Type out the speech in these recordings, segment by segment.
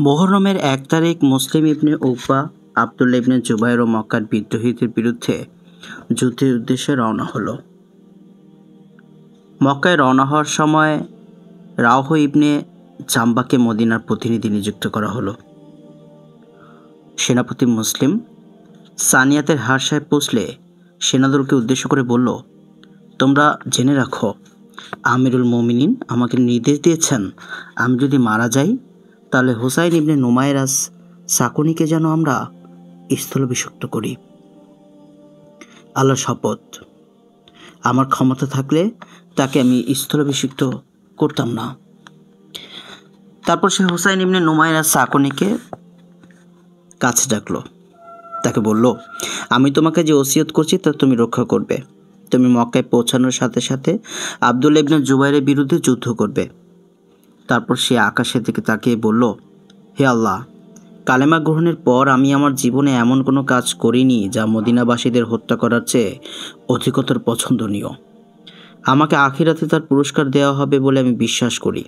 মুহররমের ১ তারিখ মুসলিম ইবনে উকবা, আবদুল্লাহ ইবনে জুবাইর ও মক্কার বিদ্রোহীদের বিরুদ্ধে যুদ্ধের উদ্দেশ্যে রওনা হলো। মক্কায় রওনা হওয়ার সময় রাওহ ইবনে জাম্বাকে মদিনার প্রতিনিধি নিযুক্ত করা হলো। সেনাপতি মুসলিম সানিয়াতের হারসায় পৌঁছলে সেনাদলকে উদ্দেশ্য করে বলল, তোমরা জেনে রাখো, আমিরুল মুমিনিন আমাকে নির্দেশ দিয়েছেন, আমি যদি মারা যাই তাহলে হুসাইন ইবনে নুমাইর সাকুনিকে যেন আমরা স্থলাভিষিক্ত করি। আল্লাহর শপথ, আমার ক্ষমতা থাকলে তাকে আমি স্থলাভিষিক্ত করতাম না। তারপর সে হুসাইন ইবনে নুমাইর সাকুনিকে কাছে ডাকলো, তাকে বলল, আমি তোমাকে যে ওসিয়ত করছি তা তুমি রক্ষা করবে। তুমি মক্কায় পৌঁছানোর সাথে সাথে আবদুল্লাহ ইবনে জুবাইরের বিরুদ্ধে যুদ্ধ করবে। তারপর সে আকাশের দিকে তাকিয়ে বলল, হে আল্লাহ, কালেমা গ্রহণের পর আমি আমার জীবনে এমন কোনো কাজ করিনি যা মদিনাবাসীদের হত্যা করার চেয়ে অধিকতর পছন্দনীয়। আমাকে আখিরাতে তার পুরস্কার দেওয়া হবে বলে আমি বিশ্বাস করি।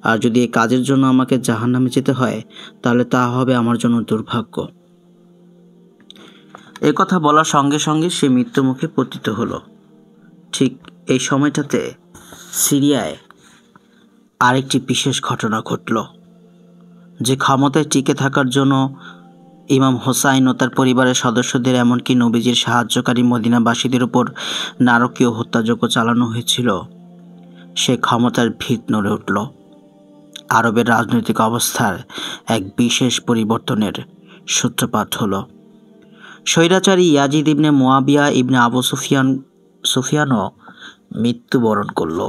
আর যদি এই কাজের জন্য আমাকে জাহান্নামে যেতে হয় তাহলে তা হবে আমার জন্য দুর্ভাগ্য। এ কথা বলার সঙ্গে সঙ্গে সে মৃত্যুমুখে পতিত হলো। ঠিক এই সময়টাতে সিরিয়ায় আরেকটি বিশেষ ঘটনা ঘটল, যে ক্ষমতায় টিকে থাকার জন্য ইমাম হোসাইন ও তার পরিবারের সদস্যদের এমনকি নবীজির সাহায্যকারী মদিনাবাসীদের উপর নারকীয় হত্যাযজ্ঞ চালানো হয়েছিল, সে ক্ষমতার ভিত নড়ে উঠল। আরবের রাজনৈতিক অবস্থার এক বিশেষ পরিবর্তনের সূত্রপাত হলো। স্বৈরাচারী ইয়াজিদ ইবনে মুয়াবিয়া ইবনে আবু সুফিয়ানও মৃত্যুবরণ করল।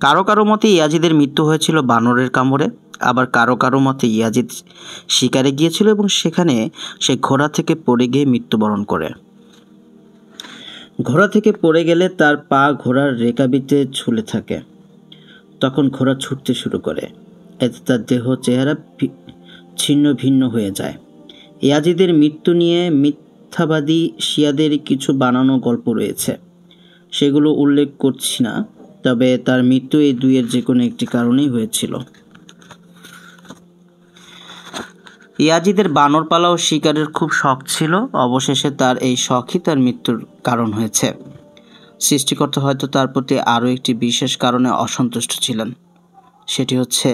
কারো কারো মতে ইয়াজিদের মৃত্যু হয়েছিল বানরের কামড়ে, আবার কারো কারো মতে ইয়াজিদ শিকারে গিয়েছিল এবং সেখানে সে ঘোড়া থেকে পড়ে গিয়ে মৃত্যুবরণ করে। ঘোড়া থেকে পড়ে গেলে তার পা ঘোড়ার রেকাবিতে ঝুলে থাকে। তখন ঘোড়া ছুটতে শুরু করে, এতে তার দেহ চেহারা ছিন্ন ভিন্ন হয়ে যায়। ইয়াজিদের মৃত্যু নিয়ে মিথ্যাবাদী শিয়াদের কিছু বানানো গল্প রয়েছে, সেগুলো উল্লেখ করছি না, তবে তার মৃত্যু এই দুইয়ের যে কোনো একটি কারণেই হয়েছিল। ইয়াজিদের বানর পালা ও শিকারের খুব শখ ছিল। অবশেষে তার এই শখই তার মৃত্যুর কারণ হয়েছে। সৃষ্টিকর্তা হয়তো তার প্রতি আরও একটি বিশেষ কারণে অসন্তুষ্ট ছিলেন, সেটি হচ্ছে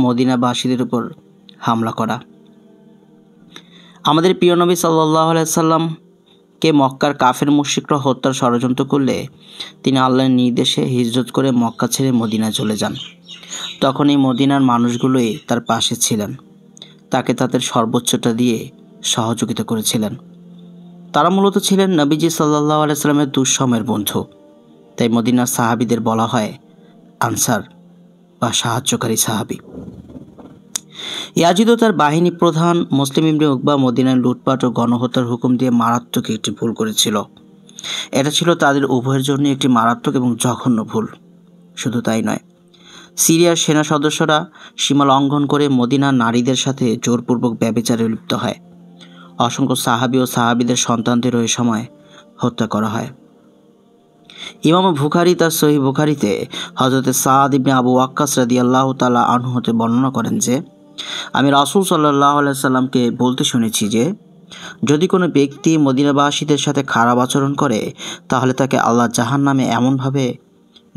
মদিনাবাসীদের উপর হামলা করা। আমাদের প্রিয় নবী সাল্লাল্লাহু আলাইহি সাল্লামকে মক্কার কাফের মুশরিকরা হত্যার ষড়যন্ত্র করলে তিনি আল্লাহর নির্দেশে হিজরত করে মক্কা ছেড়ে মদিনায় চলে যান। তখন এই মদিনার মানুষগুলোই তার পাশে ছিলেন, তাকে তাদের সর্বোচ্চটা দিয়ে সহযোগিতা করেছিলেন। তারা মূলত ছিলেন নবীজি সাল্লাল্লাহু আলাইহি সাল্লামের দুঃসময়ের বন্ধু। তাই মদিনার সাহাবীদের বলা হয় আনসার বা সাহায্যকারী সাহাবী। ইয়াজিদ ও তার বাহিনী প্রধান মুসলিম ইবনে উকবা মদিনায় লুটপাট ও গণহত্যার হুকুম দিয়ে মারাত্মক একটি ভুল করেছিল। এটা ছিল তাদের উভয়ের জন্য একটি মারাত্মক এবং জঘন্য ভুল। শুধু তাই নয়, সিরিয়ার সেনা সদস্যরা সীমা লঙ্ঘন করে মদিনার নারীদের সাথে জোরপূর্বক ব্যভিচারে লিপ্ত হয়। অসংখ্য সাহাবী ও সাহাবীদের সন্তানদেরও এ সময় হত্যা করা হয়। ইমাম বুখারী তার সহিহ বুখারীতে হযরত সাদ ইবনে আবু ওয়াক্কাস রাদিয়াল্লাহু তাআলা আনহু হতে বর্ণনা করেন যে, আমি রাসূল সাল্লাল্লাহু আলাইহি সাল্লামকে বলতে শুনেছি যে, যদি কোনো ব্যক্তি মদিনাবাসীদের সাথে খারাপ আচরণ করে তাহলে তাকে আল্লাহ জাহান্নামে এমনভাবে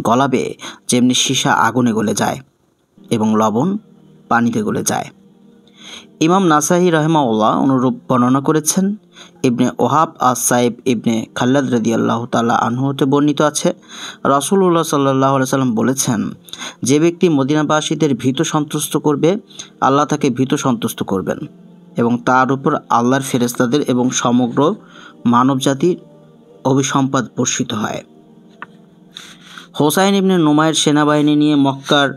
গলাবে যেমনি সীসা আগুনে গলে যায় এবং লবণ পানিতে গলে যায়। ইমাম নাসাই রাহিমাহুল্লাহ অনুরূপ বর্ণনা করেছেন। ইবনে ওহাব আস-সাইব ইবনে খাল্লাদ রাদিয়াল্লাহু তাআলা আনহু হতে বর্ণিত আছে, রাসূলুল্লাহ সাল্লাল্লাহু আলাইহি সাল্লাম বলেছেন, যে ব্যক্তি মদিনাবাসীদের ভীত সন্তুষ্ট করবে আল্লাহ তাকে ভীত সন্তুষ্ট করবেন এবং তার উপর আল্লাহর ফেরেশতাদের এবং সমগ্র মানবজাতির অভিসম্পাদ বর্ষিত হয়। হোসাইন ইবনে নুমাইর সেনাবাহিনী নিয়ে মক্কার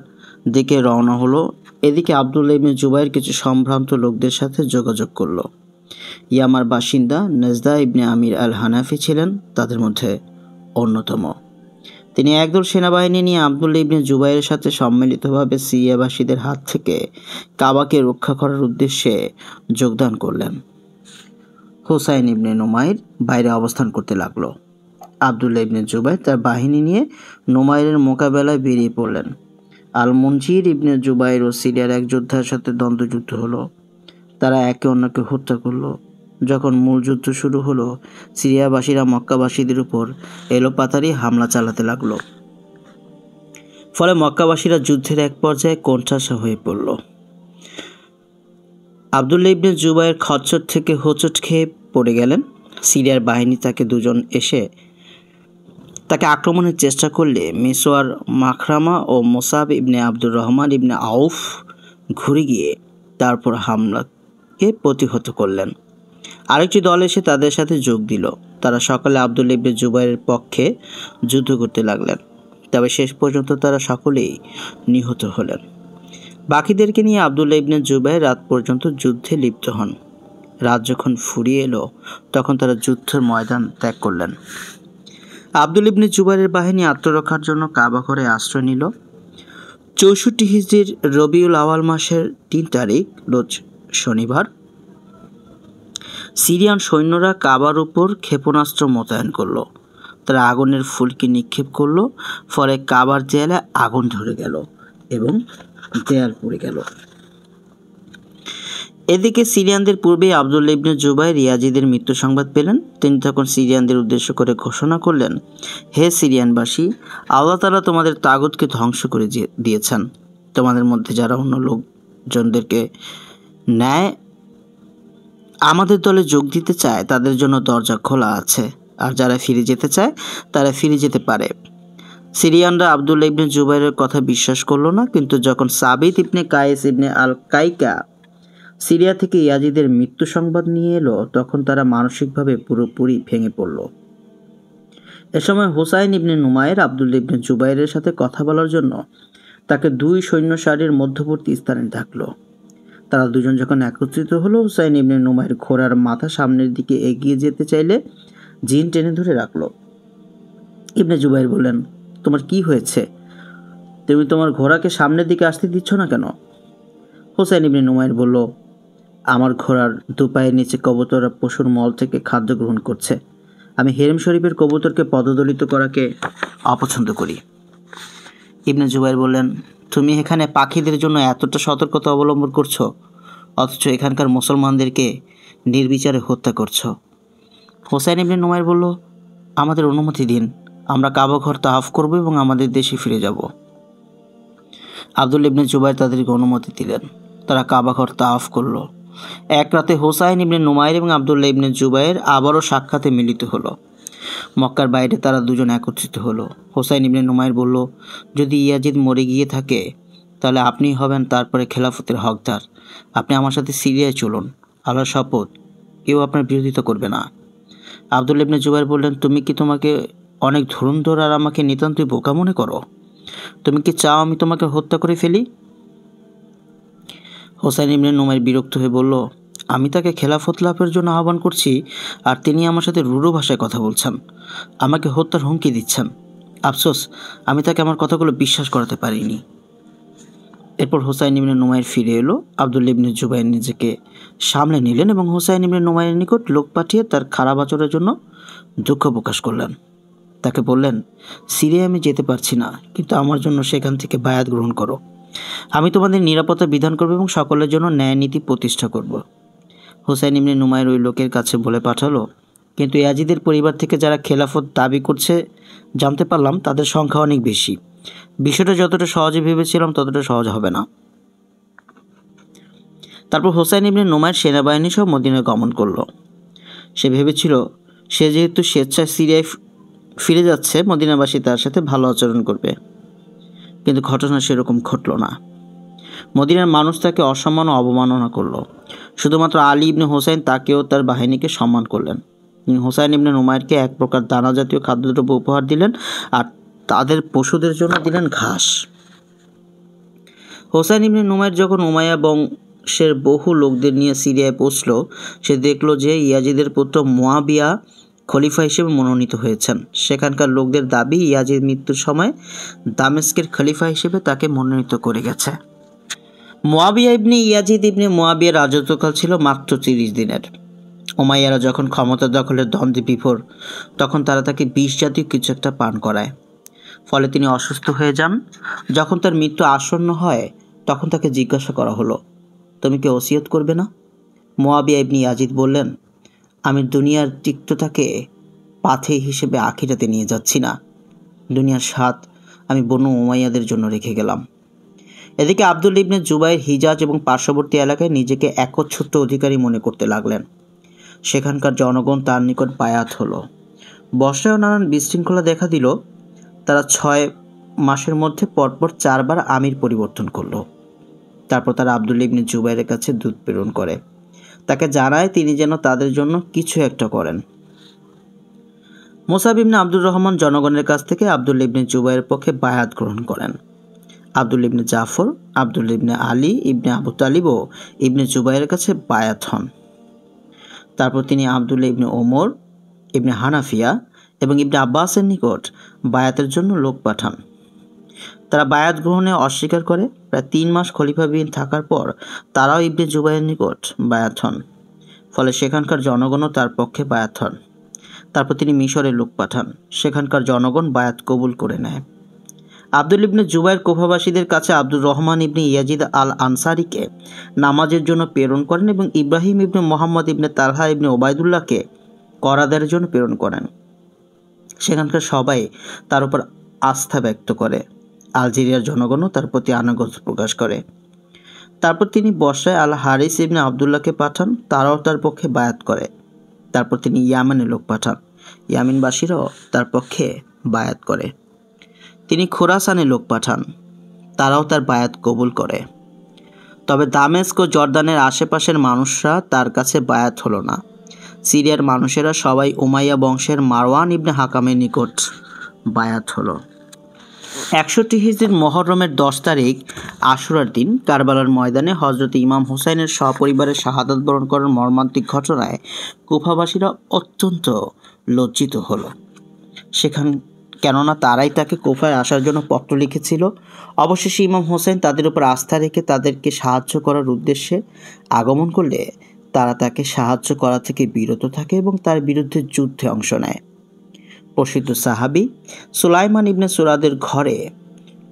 দিকে রওনা হলো। এদিকে আবদুল্লাহ ইবনে জুবাইর কিছু সম্ভ্রান্ত লোকদের সাথে যোগাযোগ করল। ইয়ামার বাসিন্দা নেজদা ইবনে আমির আল হানাফি ছিলেন তাদের মধ্যে অন্যতম। তিনি একদল সেনাবাহিনী নিয়ে আবদুল্লাহ ইবনে জুবাইরের সাথে সম্মিলিতভাবে সিরিয়াবাসীদের হাত থেকে কাবাকে রক্ষা করার উদ্দেশ্যে যোগদান করলেন। হোসাইন ইবনে নুমাইর বাইরে অবস্থান করতে লাগলো। আবদুল্লাহ ইবনে জুবাইর তার বাহিনী নিয়ে নুমাইরের মোকাবেলায় বেরিয়ে পড়লেন। আল মুনজির ইবনে জুবাইর ও সিরিয়ার এক যোদ্ধার সাথে দ্বন্দ্বযুদ্ধ হলো। তারা একে অন্যকে হত্যা করলো। যখন মূল যুদ্ধ শুরু হলো, সিরিয়াবাসীরা মক্কাবাসীদের উপর এলোপাতাড়ি হামলা চালাতে লাগলো। ফলে মক্কাবাসীরা যুদ্ধের এক পর্যায়ে কোণঠাসা হয়ে পড়ল। আবদুল্লাহ ইবনে জুবাইর খচ্চর থেকে হোঁচট খেয়ে পড়ে গেলেন। সিরিয়ার বাহিনী তাকে দুজন এসে তাকে আক্রমণের চেষ্টা করলে মিসওয়ার মাখরামা ও মোসাব ইবনে আব্দুর রহমান ইবনে আউফ ঘুরে গিয়ে তারপর হামলাকে প্রতিহত করলেন। আরেকটি দল এসে তাদের সাথে যোগ দিল। তারা সকলে আবদুল্লাহ ইবনে জুবাইরের পক্ষে যুদ্ধ করতে লাগলেন। তবে শেষ পর্যন্ত তারা সকলেই নিহত হলেন। বাকিদেরকে নিয়ে আবদুল্লাহ ইবনে জুবাইর রাত পর্যন্ত যুদ্ধে লিপ্ত হন। রাত যখন ফুরিয়ে এলো, তখন তারা যুদ্ধের ময়দান ত্যাগ করলেন। আবদুল্লাহ ইবনে জুবাইরের বাহিনী আত্মরক্ষার জন্য কাবা ঘরে আশ্রয় নিল। 64 হিজরির রবিউল আওয়াল মাসের 3 তারিখ রোজ শনিবার সিরিয়ান সৈন্যরা কাবার উপর ক্ষেপণাস্ত্র মোতায়েন করল। তারা আগুনের ফুলকি নিক্ষেপ করল। ফলে কাবার দেয়ালে আগুন ধরে গেল এবং দেয়াল পড়ে গেল। এদিকে সিরিয়ানদের পূর্বেই আবদুল্লাহ ইবনে জুবাইর ইয়াজিদের মৃত্যু সংবাদ পেলেন। তিনি তখন সিরিয়ানদের উদ্দেশ্য করে ঘোষণা করলেন, হে সিরিয়ানবাসী, আল্লাহ তাআলা তোমাদের তাগুতকে ধ্বংস করে দিয়েছেন। তোমাদের মধ্যে যারা অন্য লোকজনদেরকে ন্যায় আমাদের দলে যোগ দিতে চায়, তাদের জন্য দরজা খোলা আছে, আর যারা ফিরে যেতে চায় তারা ফিরে যেতে পারে। সিরিয়ানরা আবদুল্লাহ ইবনে জুবাইরের কথা বিশ্বাস করল না। কিন্তু যখন সাবিত ইবনে কায়েস ইবনে আল কাইকা সিরিয়া থেকে ইয়াজিদের মৃত্যু সংবাদ নিয়ে এলো, তখন তারা মানসিকভাবে পুরোপুরি ভেঙে পড়ল। এ সময় হুসাইন ইবনে নুমাইর আবদুল্লাহ ইবনে জুবাইরের সাথে কথা বলার জন্য তাকে 2 সৈন্য সারির মধ্যবর্তী স্থানে ডাকলো। তারা দুজন যখন একত্রিত হলো, হুসাইন ইবনে নুমাইর ঘোড়ার মাথা সামনের দিকে এগিয়ে যেতে চাইলে জিন টেনে ধরে রাখলো। ইবনে জুবাইর বললেন, তোমার কি হয়েছে? তুমি তোমার ঘোড়াকে সামনের দিকে আসতে দিচ্ছ না কেন? হুসাইন ইবনে নুমাইর বলল, আমার ঘোড়ার দুপায়ের নিচে কবুতররা পশুর মল থেকে খাদ্য গ্রহণ করছে। আমি হেরেম শরীফের কবুতরকে পদদলিত করাকে অপছন্দ করি। ইবনে জুবাইর বললেন, তুমি এখানে পাখিদের জন্য এতটা সতর্কতা অবলম্বন করছো, অথচ এখানকার মুসলমানদেরকে নির্বিচারে হত্যা করছো। হুসাইন ইবনে নুমাইর বলল, আমাদের অনুমতি দিন, আমরা কাবা ঘর তাওয়াফ করব এবং আমাদের দেশে ফিরে যাব। আবদুল্লাহ ইবনে জুবাইর তাদেরকে অনুমতি দিলেন। তারা কাবা ঘর তাওয়াফ করল। এক রাতে হুসাইন ইবনে নুমাইর এবং আবদুল্লাহ ইবনে জুবাইর আবারও সাক্ষাতে মিলিত হলো। মক্কার বাইরে তারা দুজন একত্রিত হলো। হুসাইন ইবনে নুমাইর বলল, যদি ইয়াজিদ মরে গিয়ে থাকে তাহলে আপনি হবেন তারপরে খেলাফতের হকদার। আপনি আমার সাথে সিরিয়ায় চলুন, আল্লাহর শপথ কেউ আপনার বিরোধিতা করবে না। আবদুল্লাহ ইবনে জুবাইর বললেন, তুমি কি তোমাকে অনেক ধুরন্ধর আর আমাকে নিতান্তই বোকা মনে করো? তুমি কি চাও আমি তোমাকে হত্যা করে ফেলি? হুসাইন ইবনে নুমাইর বিরক্ত হয়ে বলল, আমি তাকে খেলাফত লাভের জন্য আহ্বান করছি, আর তিনি আমার সাথে রূঢ় ভাষায় কথা বলছেন, আমাকে হত্যার হুমকি দিচ্ছেন। আফসোস, আমি তাকে আমার কথাগুলো বিশ্বাস করাতে পারিনি। এরপর হুসাইন ইবনে নুমাইর ফিরে এলো। আবদুল্লাহ ইবনে জুবাইর নিজেকে সামলে নিলেন এবং হুসাইন ইবনে নুমাইরের নিকট লোক পাঠিয়ে তার খারাপ আচরণের জন্য দুঃখ প্রকাশ করলেন। তাকে বললেন, সিরিয়ায় আমি যেতে পারছি না, কিন্তু আমার জন্য সেখান থেকে বায়াত গ্রহণ করো। আমি তোমাদের নিরাপত্তা বিধান করব এবং সকলের জন্য ন্যায় নীতি প্রতিষ্ঠা করব। হুসাইন ইবনে নুমাইর ওই লোকের কাছে বলে পাঠালো, কিন্তু ইয়াজিদের পরিবার থেকে যারা খেলাফত দাবি করছে জানতে পারলাম তাদের সংখ্যা অনেক বেশি। বিষয়টা যতটা সহজে ভেবেছিলাম ততটা সহজ হবে না। তারপর হুসাইন ইবনে নুমাইর সেনাবাহিনী সহ মদিনায় গমন করলো। সে ভেবেছিল সে যেহেতু স্বেচ্ছায় সিরিয়ায় ফিরে যাচ্ছে, মদিনাবাসী তার সাথে ভালো আচরণ করবে, কিন্তু ঘটনা সেরকম ঘটল না। মদিনার মানুষ তাকে অসম্মান ও অবমাননা করল। শুধুমাত্র আলী ইবনে হুসাইন তাকেও তার বাহিনীকে সম্মান করলেন। তিনি হুসাইন ইবনে নুমাইরকে এক প্রকার দানা জাতীয় খাদ্যদ্রব্য উপহার দিলেন আর তাদের পশুদের জন্য দিলেন ঘাস। হুসাইন ইবনে নুমাইর যখন উমাইয়া বংশের বহু লোকদের নিয়ে সিরিয়ায় পৌঁছল, সে দেখল যে ইয়াজিদের পুত্র মুয়াবিয়া খলিফা হিসেবে মনোনীত হয়েছেন। সেখানকার লোকদের দাবি ইয়াজিদ মৃত্যুর সময় দামেস্কের খলিফা হিসেবে তাকে মনোনীত করে গেছে। মুয়াবিয়া ইবনে ইয়াজিদ ইবনে মুয়াবিয়ার রাজত্বকাল ছিল মাত্র 30 দিনের। উমাইয়ারা যখন ক্ষমতা দখলের দ্বন্দ্বে বিভোর, তখন তারা তাকে বিষ জাতীয় কিছু একটা পান করায়। ফলে তিনি অসুস্থ হয়ে যান। যখন তার মৃত্যু আসন্ন হয় তখন তাকে জিজ্ঞাসা করা হলো, তুমি কি ওসিয়ত করবে না? মুয়াবিয়া ইবনে ইয়াজিদ বললেন, আমি দুনিয়ার তিক্ততাকে পাথেয় হিসেবে আখিরাতে নিয়ে যাচ্ছি না। দুনিয়ার স্বাদ আমি বনু উমাইয়াদের জন্য রেখে গেলাম। এদিকে আব্দুল ইবনে জুবাইর হিজাজ এবং পার্শ্ববর্তী এলাকায় নিজেকে একচ্ছত্র অধিকারী মনে করতে লাগলেন। সেখানকার জনগণ তার নিকট বায়াত হলো। বর্ষায়ও নানান বিশৃঙ্খলা দেখা দিল। তারা 6 মাসের মধ্যে পরপর 4 বার আমির পরিবর্তন করলো। তারপর তারা আব্দুল ইবনে জুবাইরের কাছে দূত প্রেরণ করে, তাকে জানায় তিনি যেন তাদের জন্য কিছু একটা করেন। মুসাব ইবনে আব্দুর রহমান জনগণের কাছ থেকে আব্দুল ইবনে জুবাইরের পক্ষে বায়াত গ্রহণ করেন। আব্দুল ইবনে জাফর, আব্দুল ইবনে আলী ইবনে আবু তালিব ও ইবনে জুবাইরের কাছে বায়াত হন। তারপর তিনি আব্দুল ইবনে ওমর, ইবনে হানাফিয়া এবং ইবনে আব্বাসের নিকট বায়াতের জন্য লোক পাঠান। তারা বায়াত গ্রহণে অস্বীকার করে। প্রায় 3 মাস খলিফাবিহীন থাকার পর তারাও ইবনে জুবাইরের নিকট বায়াত হন। ফলে সেখানকার জনগণও তার পক্ষে বায়াত হন। তারপর তিনি মিশরে লোক পাঠান। সেখানকার জনগণ বায়াত কবুল করে নেয়। আব্দুল ইবনে জুবাইর কুফাবাসীদের কাছে আব্দুর রহমান ইবনে ইয়াজিদ আল আনসারিকে নামাজের জন্য প্রেরণ করেন এবং ইব্রাহিম ইবনে মোহাম্মদ ইবনে তালহা ইবনে ওবায়দুল্লাহকে করাদারের জন্য প্রেরণ করেন। সেখানকার সবাই তার উপর আস্থা ব্যক্ত করে। আলজেরিয়ার জনগণও তার প্রতি আনুগত্য প্রকাশ করে। তারপর তিনি বসরায় আল হারিস ইবনে আবদুল্লাহকে পাঠান। তারাও তার পক্ষে বায়াত করে। তারপর তিনি ইয়ামেনে লোক পাঠান। ইয়ামিনবাসীরাও তার পক্ষে বায়াত করে। তিনি খোরাসানে লোক পাঠান। তারাও তার বায়াত কবুল করে। তবে দামেস্ক ও জর্দানের আশেপাশের মানুষরা তার কাছে বায়াত হলো না। সিরিয়ার মানুষেরা সবাই উমাইয়া বংশের মারওয়ান ইবনে হাকামের নিকট বায়াত হলো। 61 হিজরির মুহররমের 10 তারিখ আশুরার দিন কারবালার ময়দানে হযরত ইমাম হুসাইনের সপরিবারে শাহাদাত বরণ করার মর্মান্তিক ঘটনায় কুফাবাসীরা অত্যন্ত লজ্জিত হলো। কেননা তারাই তাকে কুফায় আসার জন্য পত্র লিখেছিল। অবশেষে ইমাম হোসেন তাদের উপর আস্থা রেখে তাদেরকে সাহায্য করার উদ্দেশ্যে আগমন করলে তারা তাকে সাহায্য করা থেকে বিরত থাকে এবং তার বিরুদ্ধে যুদ্ধে অংশ নেয়। প্রসিদ্ধ সাহাবী সুলাইমান ইবনে সুরাদের ঘরে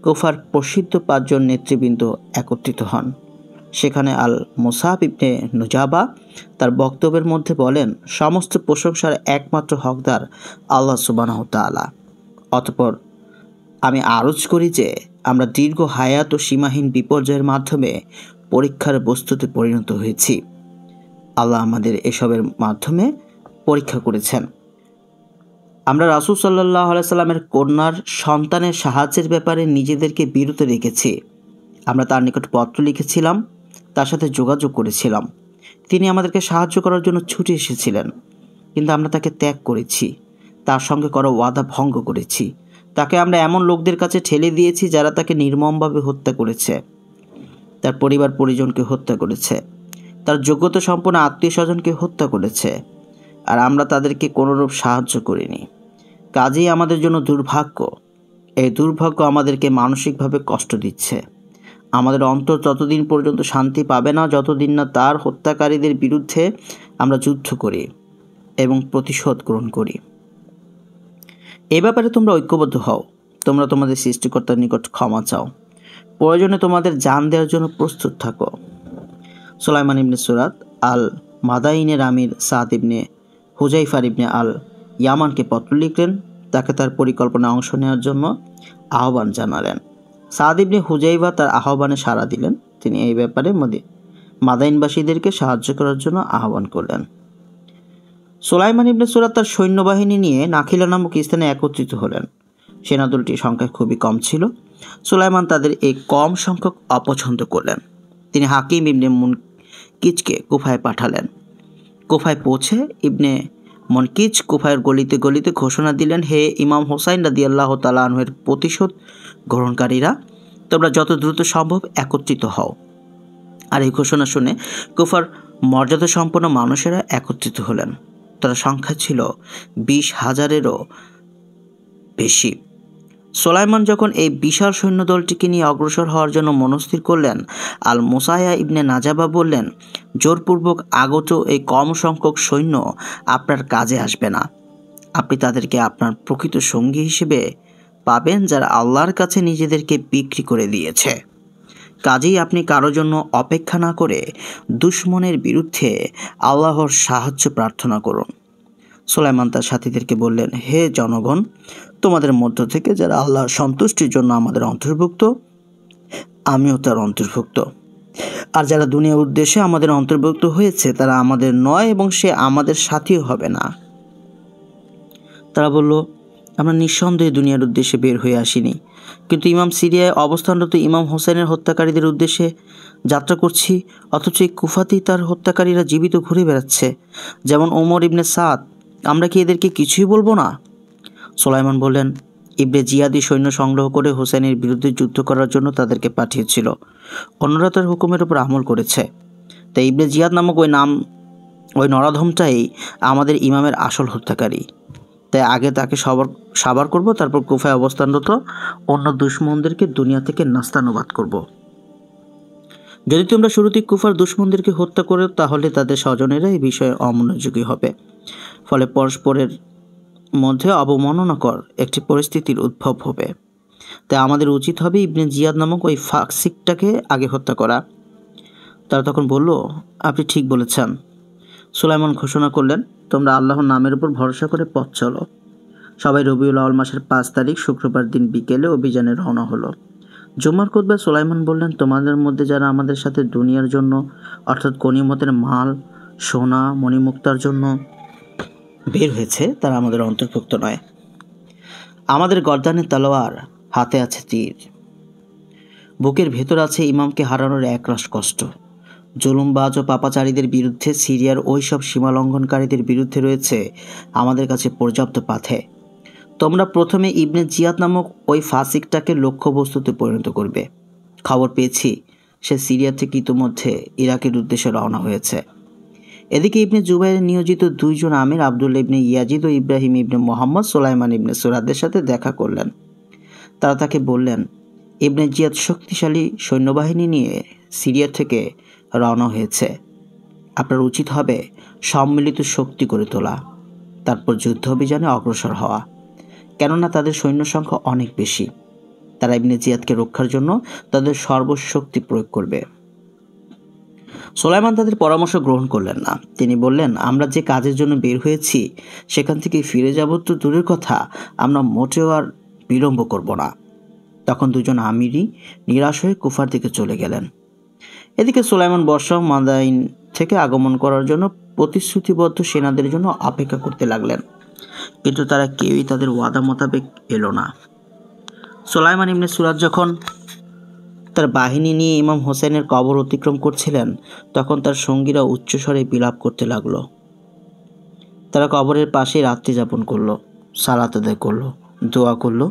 কুফার প্রসিদ্ধ 5 জন নেতৃবৃন্দ একত্রিত হন। সেখানে আল মুসাব ইবনে নুজাবা তার বক্তব্যের মধ্যে বলেন, সমস্ত প্রশংসার একমাত্র হকদার আল্লাহ সুবহানাহু ওয়া তাআলা। অতঃপর আমি আরজ করি যে আমরা দীর্ঘ হায়াত ও সীমাহীন বিপর্যয়ের মাধ্যমে পরীক্ষার বস্তুতে পরিণত হয়েছি। আল্লাহ আমাদের এসবের মাধ্যমে পরীক্ষা করেছেন। আমরা রাসূল সাল্লাল্লাহু আলাইহি সাল্লামের কন্যার সন্তানের সাহায্যের ব্যাপারে নিজেদেরকে বিরত রেখেছি। আমরা তার নিকট পত্র লিখেছিলাম, তার সাথে যোগাযোগ করেছিলাম। তিনি আমাদেরকে সাহায্য করার জন্য ছুটে এসেছিলেন, কিন্তু আমরা তাকে ত্যাগ করেছি। তার সঙ্গে করা ওয়াদা ভঙ্গ করেছি। তাকে আমরা এমন লোকদের কাছে ঠেলে দিয়েছি যারা তাকে নির্মমভাবে হত্যা করেছে, তার পরিবার পরিজনকে হত্যা করেছে, তার যোগ্যতা সম্পন্ন আত্মীয় স্বজনকে হত্যা করেছে, আর আমরা তাদেরকে কোনোরূপ সাহায্য করিনি। কাজেই আমাদের জন্য দুর্ভাগ্য। এই দুর্ভাগ্য আমাদেরকে মানসিকভাবে কষ্ট দিচ্ছে। আমাদের অন্তর ততদিন পর্যন্ত শান্তি পাবে না যতদিন না তার হত্যাকারীদের বিরুদ্ধে আমরা যুদ্ধ করি এবং প্রতিশোধ গ্রহণ করি। এ ব্যাপারে তোমরা ঐক্যবদ্ধ হও। তোমরা তোমাদের সৃষ্টিকর্তার নিকট ক্ষমা চাও। প্রয়োজনে তোমাদের জান দেওয়ার জন্য প্রস্তুত থাকো। সুলাইমান ইবনে সুরাদ আল মাদাইনের আমির সাদ ইবনে হুজাইফার ইবনে আল ইয়ামানকে পত্র লিখলেন। তাকে তার পরিকল্পনায় অংশ নেওয়ার জন্য আহ্বান জানালেন। সাদ ইবনে হুজাইফা তার আহ্বানে সাড়া দিলেন। তিনি এই ব্যাপারে মাদাইনবাসীদেরকে সাহায্য করার জন্য আহ্বান করলেন। সুলাইমান ইবনে সুরাদ তার সৈন্যবাহিনী নিয়ে নাখিলা নামক স্থানে একত্রিত হলেন। সেনাদলটির সংখ্যা খুবই কম ছিল। সুলাইমান তাদের এই কম সংখ্যক অপছন্দ করলেন। তিনি হাকিম ইবনে মুনকিজকে কুফায় পাঠালেন। কুফায় পৌঁছে ইবনে মুনকিজ কুফায়ের গলিতে গলিতে ঘোষণা দিলেন, হে ইমাম হোসাইন রাদিয়াল্লাহু তাআলা আনহুর প্রতিশোধ গ্রহণকারীরা, তোমরা যত দ্রুত সম্ভব একত্রিত হও। আর এই ঘোষণা শুনে কুফার মর্যাদা সম্পন্ন মানুষেরা একত্রিত হলেন। তার সংখ্যা ছিল 20,000-এরও বেশি। সুলাইমান যখন এই বিশাল সৈন্যদলটিকে নিয়ে অগ্রসর হওয়ার জন্য মনস্থির করলেন, আল মুসায়া ইবনে নাজাবা বললেন, জোরপূর্বক আগত এই কম সংখ্যক সৈন্য আপনার কাজে আসবে না। আপনি তাদেরকে আপনার প্রকৃত সঙ্গী হিসেবে পাবেন যারা আল্লাহর কাছে নিজেদেরকে বিক্রি করে দিয়েছে। কাজেই আপনি কারো জন্য অপেক্ষা না করে দুশমনের বিরুদ্ধে আল্লাহর সাহায্য প্রার্থনা করুন। সুলাইমান তার সাথীদেরকে বললেন, হে জনগণ, তোমাদের মধ্য থেকে যারা আল্লাহর সন্তুষ্টির জন্য আমাদের অন্তর্ভুক্ত, আমিও তার অন্তর্ভুক্ত। আর যারা দুনিয়ার উদ্দেশ্যে আমাদের অন্তর্ভুক্ত হয়েছে তারা আমাদের নয় এবং সে আমাদের সাথীও হবে না। তারা বলল, আমরা নিঃসন্দেহে দুনিয়ার উদ্দেশ্যে বের হয়ে আসিনি, কিন্তু ইমাম সিরিয়ায় অবস্থানরত ইমাম হোসেনের হত্যাকারীদের উদ্দেশ্যে যাত্রা করছি, অথচ এই কুফাতেই তার হত্যাকারীরা জীবিত ঘুরে বেড়াচ্ছে, যেমন ওমর ইবনে সাদ। আমরা কি এদেরকে কিছুই বলবো না? সুলাইমান বললেন, ইবনে জিয়াদি সৈন্য সংগ্রহ করে হোসেনের বিরুদ্ধে যুদ্ধ করার জন্য তাদেরকে পাঠিয়েছিল। অন্যরা তার হুকুমের উপর আমল করেছে। তাই ইবনে জিয়াদ নামক ওই নরাধমটাই আমাদের ইমামের আসল হত্যাকারী। তাই আগে তাকে সাবার করব, তারপর কুফায় অবস্থানরত অন্য দুশমনদেরকে দুনিয়া থেকে নাস্তানুবাদ করব। যদি তোমরা শুরুতেই কুফার দুশমনদেরকে হত্যা করো তাহলে তাদের স্বজনেরা এই বিষয়ে অমনোযোগী হবে, ফলে পরস্পরের মধ্যে অবমাননাকর একটি পরিস্থিতির উদ্ভব হবে। তাই আমাদের উচিত হবে ইবনে জিয়াদ নামক ওই ফাসিকটাকে আগে হত্যা করা। তারা তখন বলল, আপনি ঠিক বলেছেন। সুলাইমান ঘোষণা করলেন, তোমরা আল্লাহর নামের উপর ভরসা করে পথ চলো। সবাই রবিউল আউয়াল মাসের 5 তারিখ শুক্রবার দিন বিকেলে অভিযানে রওনা হলো। জুমার খুতবায় সুলাইমান বললেন, তোমাদের মধ্যে যারা আমাদের সাথে দুনিয়ার জন্য অর্থাৎ গনিমতের মাল, সোনা, মণিমুক্তার জন্য বের হয়েছে তারা আমাদের অন্তর্ভুক্ত নয়। আমাদের গর্দানে তলোয়ার, হাতে আছে তীর, বুকের ভেতর আছে ইমামকে হারানোর একরাশ কষ্ট। জুলুমবাজ ও পাপাচারীদের বিরুদ্ধে, সিরিয়ার ওই সব সীমালঙ্ঘনকারীদের বিরুদ্ধে রয়েছে আমাদের কাছে পর্যাপ্ত পাথে। তোমরা প্রথমে ইবনে জিয়াদ নামক ওই ফাসিকটাকে লক্ষ্যবস্তুতে পরিণত করবে। খবর পেয়েছি সে সিরিয়া থেকে ইতিমধ্যে ইরাকের উদ্দেশ্যে রওনা হয়েছে। এদিকে ইবনে জুবাইরের নিয়োজিত 2 জন আমির আবদুল্লাহ ইবনে ইয়াজিদ ও ইব্রাহিম ইবনে মোহাম্মদ সুলাইমান ইবনে সুরাদের সাথে দেখা করলেন। তারা তাকে বললেন, ইবনে জিয়াদ শক্তিশালী সৈন্যবাহিনী নিয়ে সিরিয়া থেকে রওনা হয়েছে। আপনার উচিত হবে সম্মিলিত শক্তি করে তোলা, তারপর যুদ্ধ অভিযানে অগ্রসর হওয়া, কেননা তাদের সৈন্য সংখ্যা অনেক বেশি। তারা ইবনে জিয়াদকে রক্ষার জন্য তাদের সর্বশক্তি প্রয়োগ করবে। সুলাইমান তাদের পরামর্শ গ্রহণ করলেন না। তিনি বললেন, আমরা যে কাজের জন্য বের হয়েছি সেখান থেকে ফিরে যাব তো দূরের কথা, আমরা মোটেও আর বিলম্ব করব না। তখন 2 জন আমিরই নিরাশ হয়ে কুফার দিকে চলে গেলেন। এদিকে সুলাইমান বর্ষা ও মাদাইন থেকে আগমন করার জন্য প্রতিশ্রুতিবদ্ধ সেনাদের জন্য অপেক্ষা করতে লাগলেন, কিন্তু তারা কেউই তাদের ওয়াদা মোতাবেক এলো না। সুলাইমান ইবনে সুরাদ যখন তার বাহিনী নিয়ে ইমাম হোসেনের কবর অতিক্রম করছিলেন তখন তার সঙ্গীরা উচ্চস্বরে বিলাপ করতে লাগলো। তারা কবরের পাশে রাত্রি যাপন করলো, সালাত আদায় করলো, দোয়া করলো।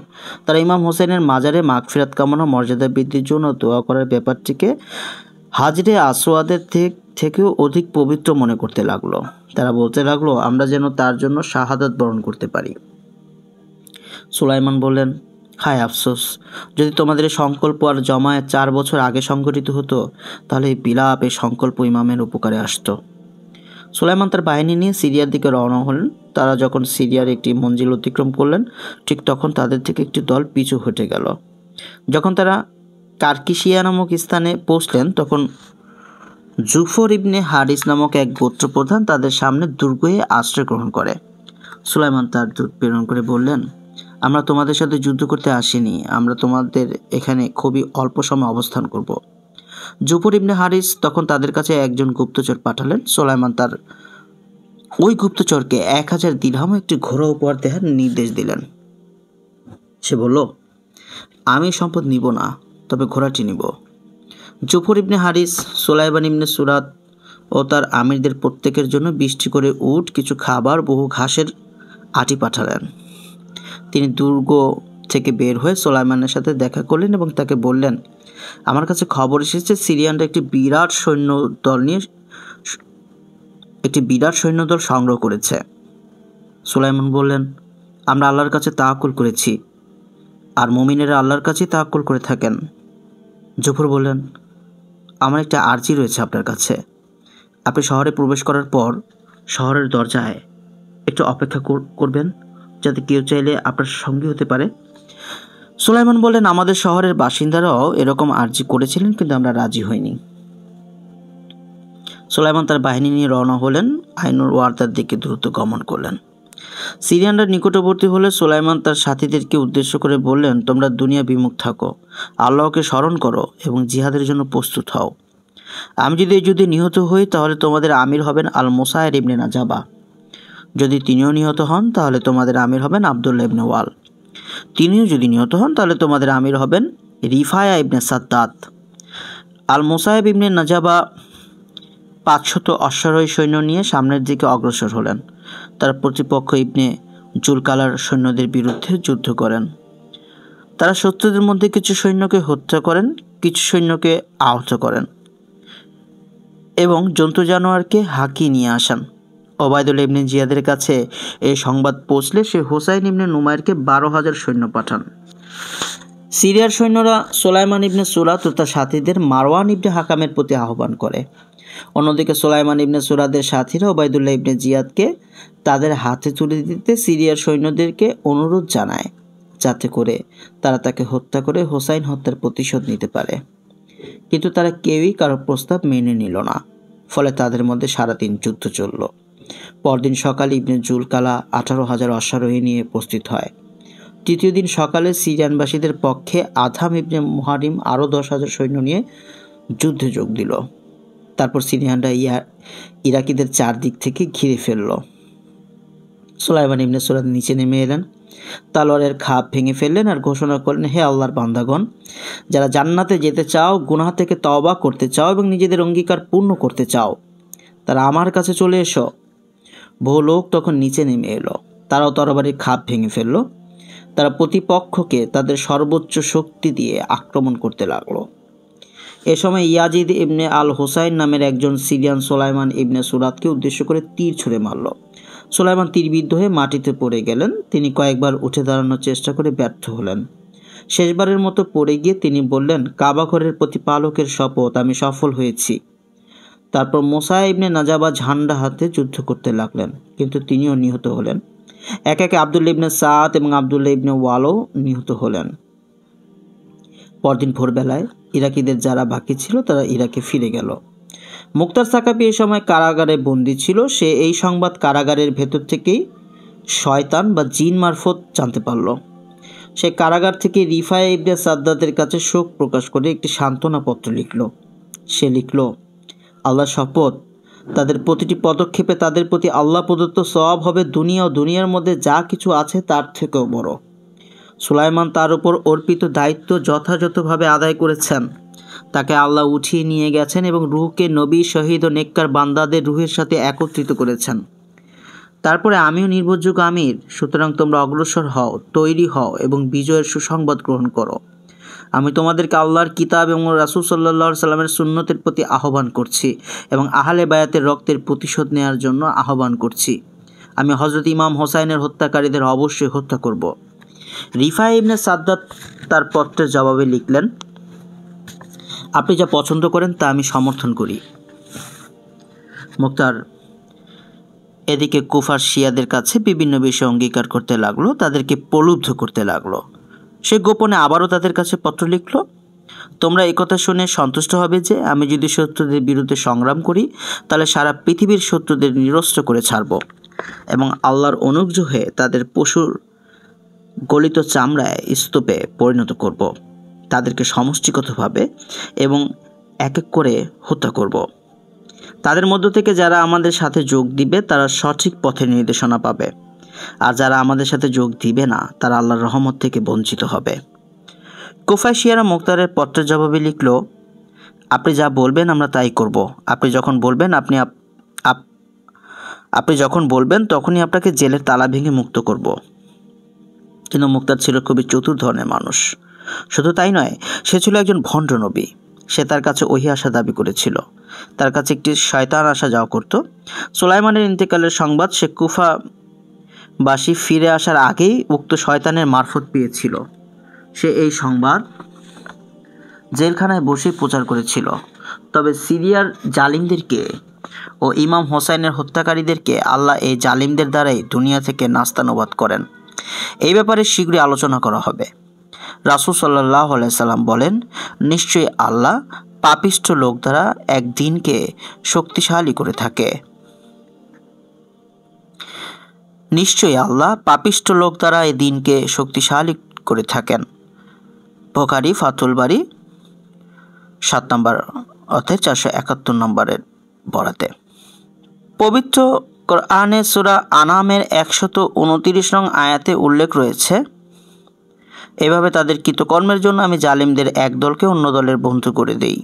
তারা ইমাম হোসেনের মাজারে মাগফিরাত কামনা, মর্যাদা বৃদ্ধির জন্য দোয়া করার ব্যাপারটিকে হাজরে আসওয়াদের থেকেও অধিক পবিত্র মনে করতে লাগলো। তারা বলতে লাগলো, আমরা যেন তার জন্য শাহাদাত বরণ করতে পারি। সুলাইমান বললেন, হায় আফসোস, যদি তোমাদের এই সংকল্প আর জমায়েত 4 বছর আগে সংগঠিত হতো তাহলে এই বিলাপ, এই সংকল্প ইমামের উপকারে আসতো। সুলাইমান তার বাহিনী নিয়ে সিরিয়ার দিকে রওনা হলেন। তারা যখন সিরিয়ার একটি মঞ্জিল অতিক্রম করলেন ঠিক তখন তাদের থেকে একটি দল পিছু হটে গেল। যখন তারা কার্কিশিয়া নামক স্থানে পৌঁছলেন তখন জুফর ইবনে হারিস নামক এক গোত্রপ্রধান তাদের সামনে দুর্গে আশ্রয় গ্রহণ করে। সুলাইমান তার দূত প্রেরণ করে বললেন, আমরা তোমাদের সাথে যুদ্ধ করতে আসিনি, আমরা তোমাদের এখানে খুবই অল্প সময় অবস্থান করব। জুফর ইবনে হারিস তখন তাদের কাছে একজন গুপ্তচর পাঠালেন। সুলাইমান তার ওই গুপ্তচরকে 1000 দিরহাম একটি ঘোড়া উপহার দেওয়ার নির্দেশ দিলেন। সে বলল, আমি সম্পদ নিব না, তবে ঘোড়াটি নিব। জুফর ইবনে হারিস সুলাইমান ইবনে সুরাদ ও তার আমিরদের প্রত্যেকের জন্য 20টি করে উট, কিছু খাবার, বহু ঘাসের আটি পাঠালেন। তিনি দুর্গ থেকে বের হয়ে সুলাইমানের সাথে দেখা করলেন এবং তাকে বললেন, আমার কাছে খবর এসেছে সিরিয়ানরা একটি বিরাট সৈন্যদল সংগ্রহ করেছে। সুলাইমান বললেন, আমরা আল্লাহর কাছে তাওয়াক্কুল করেছি, আর মুমিনেরা আল্লাহর কাছেই তাওয়াক্কুল করে থাকেন। জুফর বললেন, আমার একটা আর্জি রয়েছে আপনার কাছে। আপনি শহরে প্রবেশ করার পর শহরের দরজায় একটু অপেক্ষা করবেন, যাতে কেউ চাইলে আপনার সঙ্গী হতে পারে। সুলাইমান বললেন, আমাদের শহরের বাসিন্দারাও এরকম আর্জি করেছিলেন, কিন্তু আমরা রাজি হইনি। সুলাইমান তার বাহিনী নিয়ে রওনা হলেন, আইনুল ওয়ার্দার দিকে দ্রুত গমন করলেন। সিরিয়ানরা নিকটবর্তী হলে সুলাইমান তার সাথীদেরকে উদ্দেশ্য করে বললেন, তোমরা দুনিয়া বিমুখ থাকো, আল্লাহকে স্মরণ করো এবং জিহাদের জন্য প্রস্তুত হও। আমি যদি এই যুদ্ধে নিহত হই তাহলে তোমাদের আমির হবেন আল মুসায়ের ইবনে নাজাবা। যদি তিনিও নিহত হন তাহলে তোমাদের আমির হবেন আবদুল্লাহ ইবনে ওয়াল। তিনিও যদি নিহত হন তাহলে তোমাদের আমির হবেন রিফায়া ইবনে সাদ্দাত। আল মুসায়েব ইবনে নাজাবা 500 অশ্বারোহী সৈন্য নিয়ে সামনের দিকে অগ্রসর হলেন। তার প্রতিপক্ষ ইবনে জুলকালার সৈন্যদের বিরুদ্ধে যুদ্ধ করেন। তারা শত্রুদের মধ্যে কিছু সৈন্যকে হত্যা করেন, কিছু সৈন্যকে আহত করেন এবং জন্তু জানোয়ারকে হাঁকিয়ে নিয়ে আসেন। ওবায়দুল্লাহ ইবনে জিয়াদের কাছে এই সংবাদ পৌঁছলে সে হোসাইন ইবনে নুমাইরকে 12,000 সৈন্য পাঠান। সিরিয়ার সৈন্যরা সুলাইমান ইবনে সুরাত ও তার সাথীদের মারওয়ান ইবনে হাকামের প্রতি আহ্বান করে। অন্যদিকে সুলাইমান ইবনে সুরাদের সাথীরা ওবায়দুল্লাহ ইবনে জিয়াদকে তাদের হাতে তুলে দিতে সিরিয়ার সৈন্যদেরকে অনুরোধ জানায়, যাতে করে তারা তাকে হত্যা করে হোসাইন হত্যার প্রতিশোধ নিতে পারে। কিন্তু তারা কেউই কারোর প্রস্তাব মেনে নিল না। ফলে তাদের মধ্যে সারাদিন যুদ্ধ চলল। পরদিন সকালে ইবনে জুলকালা 18,000 অশ্বারোহী নিয়ে উপস্থিত হয়। তৃতীয় দিন সকালে সিরিয়ানবাসীদের পক্ষে আধাম ইবনে মুহারিম আরও 10,000 সৈন্য নিয়ে যুদ্ধে যোগ দিল। তারপর সিরিয়ানরা ইরাকিদের চারদিক থেকে ঘিরে ফেলল। সুলাইমান ইবনে সুরাদ নিচে নেমে এলেন, তালোয়ারের খাপ ভেঙে ফেললেন আর ঘোষণা করলেন, হে আল্লাহর বান্দাগণ, যারা জান্নাতে যেতে চাও, গুনাহ থেকে তওবা করতে চাও এবং নিজেদের অঙ্গীকার পূর্ণ করতে চাও, তারা আমার কাছে চলে এসো। বহু লোক তখন নিচে নেমে এলো। তারাও তরবারির খাপ ভেঙে ফেলল। তারা প্রতিপক্ষকে তাদের সর্বোচ্চ শক্তি দিয়ে আক্রমণ করতে লাগলো। এ সময় ইয়াজিদ ইবনে আল হুসাইন নামের একজন সিরিয়ান সুলাইমান ইবনে সুরাদকে উদ্দেশ্য করে তীর ছুঁড়ে মারল। সুলাইমান তীরবিদ্ধ হয়ে মাটিতে পড়ে গেলেন। তিনি কয়েকবার উঠে দাঁড়ানোর চেষ্টা করে ব্যর্থ হলেন। শেষবারের মতো পড়ে গিয়ে তিনি বললেন, কাবাঘরের প্রতিপালকের শপথ, আমি সফল হয়েছি। তারপর মুসা ইবনে নাজাবা ঝান্ডা হাতে যুদ্ধ করতে লাগলেন, কিন্তু তিনিও নিহত হলেন। একে একে আবদুল্লাহ ইবনে সাদ এবং আবদুল্লাহ ইবনে ওয়ালও নিহত হলেন। পরদিন ভোরবেলায় ইরাকিদের যারা বাকি ছিল তারা ইরাকে ফিরে গেল। মুক্তার সাকাফি এই সময় কারাগারে বন্দী ছিল। সে এই সংবাদ কারাগারের ভেতর থেকেই শয়তান বা জিন মারফত জানতে পারল। সে কারাগার থেকে রিফায়া ইবনে সাদ্দাতের কাছে শোক প্রকাশ করে একটি সান্ত্বনা পত্র লিখল। সে লিখল, আল্লাহর শপথ, তাদের প্রতিটি পদক্ষেপে তাদের প্রতি আল্লাহ প্রদত্ত সওয়াব হবে দুনিয়া ও দুনিয়ার মধ্যে যা কিছু আছে তার থেকেও বড়। সুলাইমান তার উপর অর্পিত দায়িত্ব যথাযথভাবে আদায় করেছেন। তাকে আল্লাহ উঠিয়ে নিয়ে গেছেন এবং রূহকে নবী, শহীদ ও নেককার বান্দাদের রূহের সাথে একত্রিত করেছেন। তারপরে আমিও নির্ভরযোগ্য আমির। সুতরাং তোমরা অগ্রসর হও, তৈরি হও এবং বিজয়ের সুসংবাদ গ্রহণ করো। আমি তোমাদেরকে আল্লাহর কিতাব এবং রাসূল সাল্লাল্লাহু আলাইহি সাল্লামের সুন্নতের প্রতি আহ্বান করছি এবং আহলে বায়াতের রক্তের প্রতিশোধ নেওয়ার জন্য আহ্বান করছি। আমি হযরত ইমাম হোসাইনের হত্যাকারীদের অবশ্যই হত্যা করব। রিফায়া ইবনে সাদ্দাত তার পত্রের জবাবে লিখলেন, আপনি যা পছন্দ করেন তা আমি সমর্থন করি। মুক্তার এদিকে কুফার শিয়াদের কাছে বিভিন্ন বিষয়ে অঙ্গীকার করতে লাগলো, তাদেরকে প্রলুব্ধ করতে লাগলো। সে গোপনে আবারও তাদের কাছে পত্র লিখল, তোমরা একথা শুনে সন্তুষ্ট হবে যে আমি যদি শত্রুদের বিরুদ্ধে সংগ্রাম করি তাহলে সারা পৃথিবীর শত্রুদের নিরস্ত্র করে ছাড়ব এবং আল্লাহর অনুগ্রহে তাদের পশুর গলিত চামড়ায় স্তূপে পরিণত করব। তাদেরকে সমষ্টিগতভাবে এবং এক এক করে হত্যা করব। তাদের মধ্য থেকে যারা আমাদের সাথে যোগ দিবে তারা সঠিক পথের নির্দেশনা পাবে, আর যারা আমাদের সাথে যোগ দিবে না তারা আল্লাহর রহমত থেকে বঞ্চিত হবে। কুফায় শিয়ারা মুক্তারের পত্রের জবাবে লিখল, আপনি যা বলবেন আমরা তাই করব। আপনি যখন বলবেন তখনই আপনাকে জেলের তালা ভেঙে মুক্ত করব। কিন্তু মুক্তার ছিল খুবই চতুর ধরনের মানুষ। শুধু তাই নয়, সে ছিল একজন ভণ্ড নবী। সে তার কাছে ওহী আসা দাবি করেছিল। তার কাছে একটি শয়তান আসা যাওয়া করত। সুলাইমানের ইন্তেকালের সংবাদ সে কুফাবাসী ফিরে আসার আগেই উক্ত শয়তানের মারফত পেয়েছিল। সে এই সংবাদ জেলখানায় বসে প্রচার করেছিল। তবে সিরিয়ার জালিমদেরকে ও ইমাম হোসাইনের হত্যাকারীদেরকে আল্লাহ এই জালিমদের দ্বারাই দুনিয়া থেকে নাস্তানুবাদ করেন। এই ব্যাপারে শীঘ্রই আলোচনা করা হবে। রাসূল সাল্লাল্লাহু আলাইহি সাল্লাম বলেন, নিশ্চয়ই আল্লাহ পাপিষ্ঠ লোক দ্বারা এক দিনকে শক্তিশালী করে থাকে। নিশ্চয়ই আল্লাহ পাপিষ্ঠ লোক দ্বারা এই দিনকে শক্তিশালী করে থাকেন। বুখারী ফাতুল বারী 7 নম্বর অধ্যায় 471 নম্বরের বরাতে। পবিত্র কোরআনে সূরা আনামের 129 নং আয়াতে উল্লেখ রয়েছে, এভাবে তাদের কৃতকর্মের জন্য আমি জালিমদের এক দলকে অন্য দলের বন্ধু করে দেই।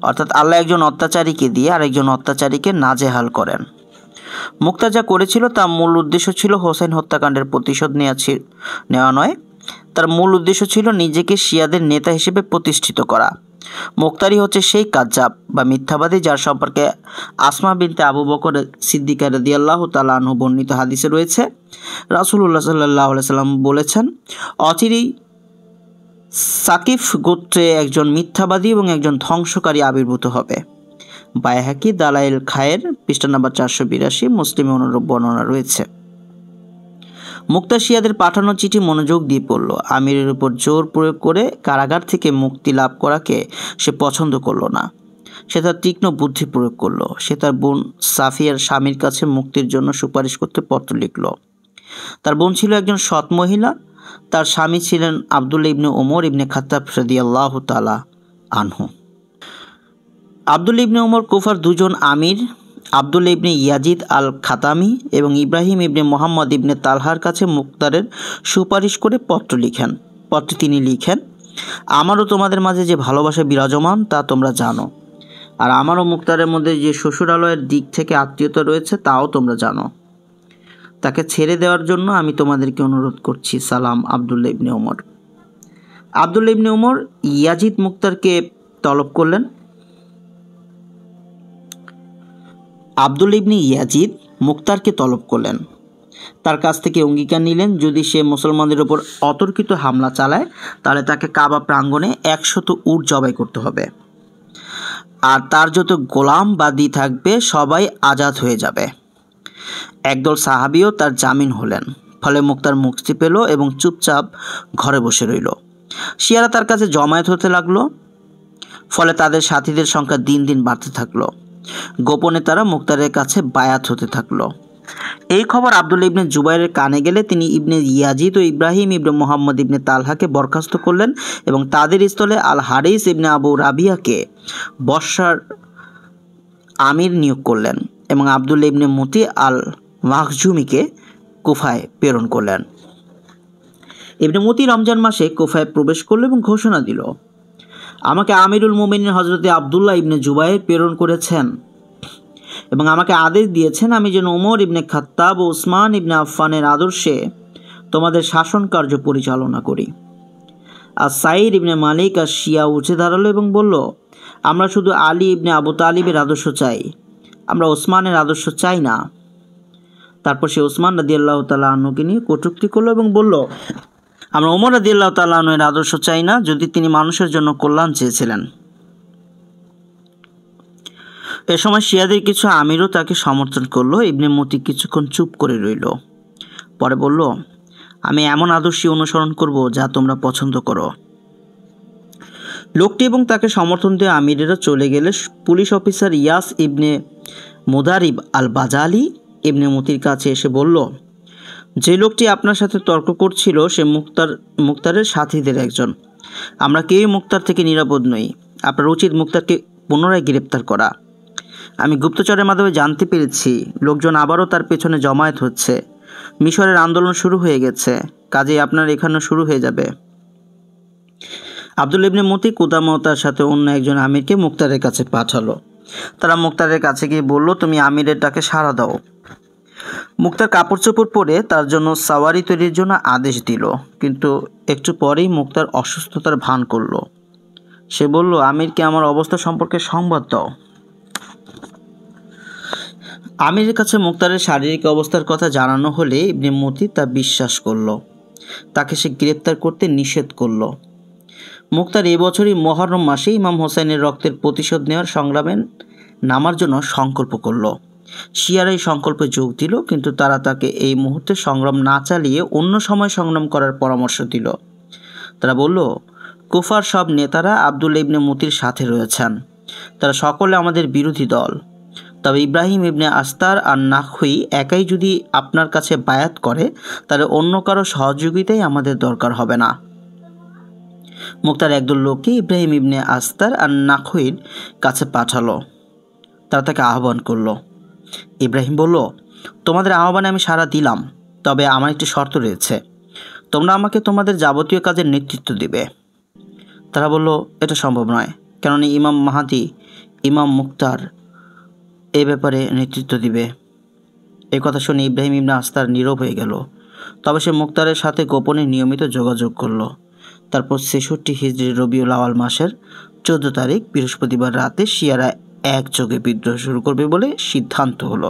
অর্থাৎ আল্লাহ একজন অত্যাচারীকে দিয়ে আরেকজন অত্যাচারীকে নাজেহাল করেন। মুক্তা যা করেছিল তার মূল উদ্দেশ্য ছিল হোসেন হত্যাকাণ্ডের প্রতিশোধ নেওয়া নয়। তার মূল উদ্দেশ্য ছিল নিজেকে শিয়াদের নেতা হিসেবে প্রতিষ্ঠিত করা। মুক্তারি হচ্ছে সেই কাজ্জাব বা মিথ্যাবাদী যার সম্পর্কে আসমা বিনতে আবু বকর সিদ্দিকা রাদিয়াল্লাহু তাআলা আনহু বর্ণিত হাদিসে রয়েছে, রাসূলুল্লাহ সাল্লাল্লাহু আলাইহি সাল্লাম বলেছেন, অচিরেই সাকিফ গোত্রে একজন মিথ্যাবাদী এবং একজন ধ্বংসকারী আবির্ভূত হবে। বাইহাকি দালাইল খায়ের পৃষ্ঠা নম্বর 482, মুসলিমে অনুরূপ বর্ণনা রয়েছে। মুক্তা শিয়াদের পাঠানো চিঠি মনোযোগ দিয়ে পড়ল। আমিরের উপর জোর প্রয়োগ করে কারাগার থেকে মুক্তি লাভ করাকে সে পছন্দ করল না। সে তার তীক্ষ্ণ বুদ্ধি প্রয়োগ করল। সে তার বোন সাফিয়ার স্বামীর কাছে মুক্তির জন্য সুপারিশ করতে পত্র লিখল। তার বোন ছিল একজন সৎ মহিলা। তার স্বামী ছিলেন আব্দুল্লাহ ইবনে ওমর ইবনে খাত্তাব রাদিয়াল্লাহু তাআলা আনহু। আব্দুল্লাহ ইবনে ওমর কুফার দুজন আমির আব্দুল্লাহ ইবনে ইয়াজিদ আল খাতামি এবং ইব্রাহিম ইবনে মোহাম্মদ ইবনে তালহার কাছে মুক্তারের সুপারিশ করে পত্র লিখেন। পত্রে তিনি লিখেন, আমারও তোমাদের মাঝে যে ভালোবাসা বিরাজমান তা তোমরা জানো, আর আমারও মুক্তারের মধ্যে যে শ্বশুরালয়ের দিক থেকে আত্মীয়তা রয়েছে তাও তোমরা জানো। তাকে ছেড়ে দেওয়ার জন্য আমি তোমাদেরকে অনুরোধ করছি। সালাম, আব্দুল্লাহ ইবনে ওমর। আব্দুল্লাহ ইবনে ওমর ইয়াজিদ মুক্তারকে তলব করলেন। আব্দুল্লাহ ইবনে ইয়াজিদ মুক্তারকে তলব করলেন। তার কাছ থেকে অঙ্গীকার নিলেন, যদি সে মুসলমানদের উপর অতর্কিত হামলা চালায় তাহলে তাকে কাবা প্রাঙ্গণে 100 উট জবাই করতে হবে, আর তার যত গোলাম বাদী থাকবে সবাই আজাদ হয়ে যাবে। একদল সাহাবিও তার জামিন হলেন। ফলে মুক্তার মুক্তি পেল এবং চুপচাপ ঘরে বসে রইল। শিয়ারা তার কাছে জমায়েত হতে লাগলো। ফলে তাদের সাথীদের সংখ্যা দিন দিন বাড়তে থাকলো। গোপনে তারা মুক্তারের কাছে বায়াত হতে থাকলো। এই খবর আব্দুল্লাহ ইবনে জুবাইরের কানে গেলে তিনি ইবনে ইয়াজিদ ও ইব্রাহিম ইবনে মোহাম্মদ ইবনে তালহাকে বরখাস্ত করলেন এবং তাদের স্থলে আল হারিস ইবনে আবু রাবিয়াকে বর্ষার আমির নিয়োগ করলেন এবং আব্দুল্লাহ ইবনে মুতি আল মাখজুমিকে কুফায় প্রেরণ করলেন। ইবনে মুতি রমজান মাসে কুফায় প্রবেশ করল এবং ঘোষণা দিল, আমাকে আমিরুল মুমিনিন হযরতে আব্দুল্লাহ ইবনে জুবাইর প্রেরণ করেছেন এবং আমাকে আদেশ দিয়েছেন আমি যেন ওমর ইবনে খাত্তাব ও উসমান ইবনে আফফানের আদর্শে তোমাদের শাসন কার্য পরিচালনা করি। আর সাইদ ইবনে মালিক আর শিয়া উঠে দাঁড়ালো এবং বলল, আমরা শুধু আলী ইবনে আবু তালিবের আদর্শ চাই, আমরা ওসমানের আদর্শ চাই না। তারপর সে ওসমান রাদিয়াল্লাহু তাআলা আনহুকে নিয়ে কটূক্তি করলো এবং বলল, আমরা ওমর রাদিয়াল্লাহু তাআলা আনহুর আদর্শ চাই না, যদি তিনি মানুষের জন্য কল্যাণ চেয়েছিলেন। এ সময় শিয়াদের কিছু আমিরও তাকে সমর্থন করলো। ইবনে মুতি কিছুক্ষণ চুপ করে রইল। পরে বলল, আমি এমন আদর্শই অনুসরণ করব যা তোমরা পছন্দ করো। লোকটি এবং তাকে সমর্থন দিয়ে আমিরেরা চলে গেলে পুলিশ অফিসার ইয়াস ইবনে মুদারিব আল বাজালি ইবনে মুতির কাছে এসে বলল, যে লোকটি আপনার সাথে তর্ক করছিল সে মুক্তারের সাথীদের একজন। আমরা কেউই মুক্তার থেকে নিরাপদ নই। আপনার উচিত মুক্তারকে পুনরায় গ্রেপ্তার করা। আমি গুপ্তচরের মাধ্যমে জানতে পেরেছি লোকজন আবারও তার পেছনে জমায়েত হচ্ছে। মিশরের আন্দোলন শুরু হয়ে গেছে, কাজেই আপনার এখানেও শুরু হয়ে যাবে। আব্দুল্লাহ ইবনে মুতি কুদামা তার সাথে অন্য একজন আমিরকে মুক্তারের কাছে পাঠালো। তারা মুক্তারের কাছে গিয়ে বলল, তুমি আমিরের ডাকে সাড়া দাও। মুক্তার কাপড় চোপড় পরে তার জন্য সাওয়ারি তৈরির জন্য আদেশ দিল, কিন্তু একটু পরেই মুক্তার অসুস্থতার ভান করলো। সে বলল, আমিরকে আমার অবস্থা সম্পর্কে সংবাদ দাও। আমিরের কাছে মুক্তারের শারীরিক অবস্থার কথা জানানো হলে ইবনে মুতি তা বিশ্বাস করল। তাকে সে গ্রেপ্তার করতে নিষেধ করল। মুক্তার এবছরই মুহররম মাসে ইমাম হোসেনের রক্তের প্রতিশোধ নেওয়ার সংগ্রামে নামার জন্য সংকল্প করল। শিয়ারা এই সংকল্পে যোগ দিল, কিন্তু তারা তাকে এই মুহূর্তে সংগ্রাম না চালিয়ে অন্য সময় সংগ্রাম করার পরামর্শ দিল। তারা বলল, কুফার সব নেতারা আবদুল্লাহ ইবনে মুতির সাথে রয়েছেন। তারা সকলে আমাদের বিরোধী দল। তবে ইব্রাহিম ইবনে আস্তার আর নাখুই একাই যদি আপনার কাছে বায়াত করে, তাহলে অন্য কারো সহযোগিতাই আমাদের দরকার হবে না। মুক্তার একদল লোককে ইব্রাহিম ইবনে আস্তার আর নাখুইর কাছে পাঠালো। তারা তাকে আহ্বান করলো। ইব্রাহিম বলল, তোমাদের আহ্বানে আমি সাড়া দিলাম, তবে আমার একটি শর্ত রয়েছে। তোমরা আমাকে তোমাদের যাবতীয় কাজের নেতৃত্ব দিবে। তারা বলল, এটা সম্ভব নয়, কেননা ইমাম মাহাদি, ইমাম মুক্তার এ ব্যাপারে নেতৃত্ব দিবে। এই কথা শুনে ইব্রাহিম ইবনে আস্তার নীরব হয়ে গেল। তবে সে মুক্তারের সাথে গোপনে নিয়মিত যোগাযোগ করলো। তারপর ৬৬ হিজরি রবিউল আওয়াল মাসের 14 তারিখ বৃহস্পতিবার রাতে শিয়ারা একযোগে বিদ্রোহ শুরু করবে বলে সিদ্ধান্ত হলো।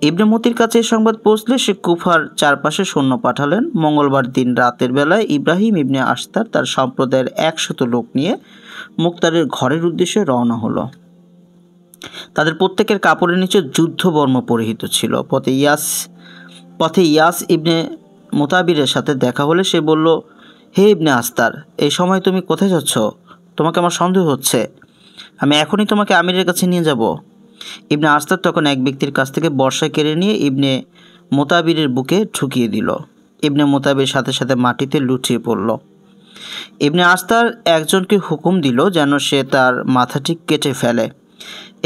ইবনে মতির কাছে এই সংবাদ পৌঁছলে সে কুফার চারপাশে সৈন্য পাঠালেন। মঙ্গলবার দিন রাতের বেলায় ইব্রাহিম ইবনে আস্তার তার সম্প্রদায়ের 100 লোক নিয়ে মুক্তারের ঘরের উদ্দেশ্যে রওনা হলো। তাদের প্রত্যেকের কাপড়ের নিচে যুদ্ধবর্ম পরিহিত ছিল। পথে ইয়াস ইবনে মুতাবিরের সাথে দেখা হলে সে বলল, হে ইবনে আস্তার, এই সময় তুমি কোথায় যাচ্ছ? তোমাকে আমার সন্দেহ হচ্ছে। আমি এখনই তোমাকে আমিরের কাছে নিয়ে যাব। ইবনে আস্তার তখন এক ব্যক্তির কাছ থেকে বর্ষা কেড়ে নিয়ে ইবনে মুতাবিরের বুকে ঠুকিয়ে দিল। ইবনে মুতাবির সাথে সাথে মাটিতে লুটিয়ে পড়ল। ইবনে আস্তার একজনকে হুকুম দিল যেন সে তার মাথাটি কেটে ফেলে।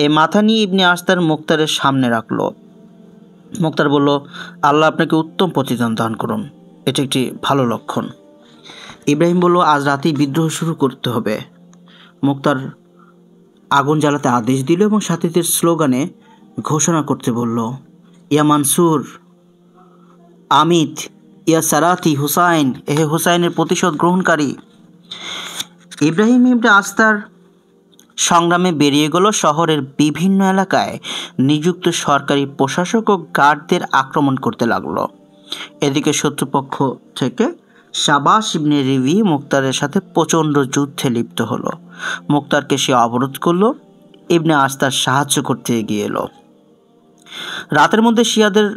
এই মাথা নিয়ে ইবনে আস্তার মুক্তারের সামনে রাখল। মুক্তার বলল, আল্লাহ আপনাকে উত্তম প্রতিদান দান করুন, এটি একটি ভালো লক্ষণ। ইব্রাহিম বলল, আজ রাতেই বিদ্রোহ শুরু করতে হবে। মুক্তার আগুন জ্বালাতে আদেশ দিল এবং সাথীদের স্লোগানে ঘোষণা করতে বলল, ইয়া মানসুর, আমিত, ইয়া সারাতি হুসাইন, এহে হুসাইনের প্রতিশোধ গ্রহণকারী। ইব্রাহিম ইবনে আস্তার সংগ্রামে বেরিয়ে গেল। শহরের বিভিন্ন এলাকায় নিযুক্ত সরকারি প্রশাসক ও গার্ডদের আক্রমণ করতে লাগলো। এদিকে শত্রুপক্ষ থেকে শাবাশ ইবনে রিভি মুক্তারের সাথে প্রচণ্ড যুদ্ধে লিপ্ত হলো। মুক্তারকে সে অবরোধ করলো। ইবনে আস্তার সাহায্য করতে এগিয়ে এলো। রাতের মধ্যে শিয়াদের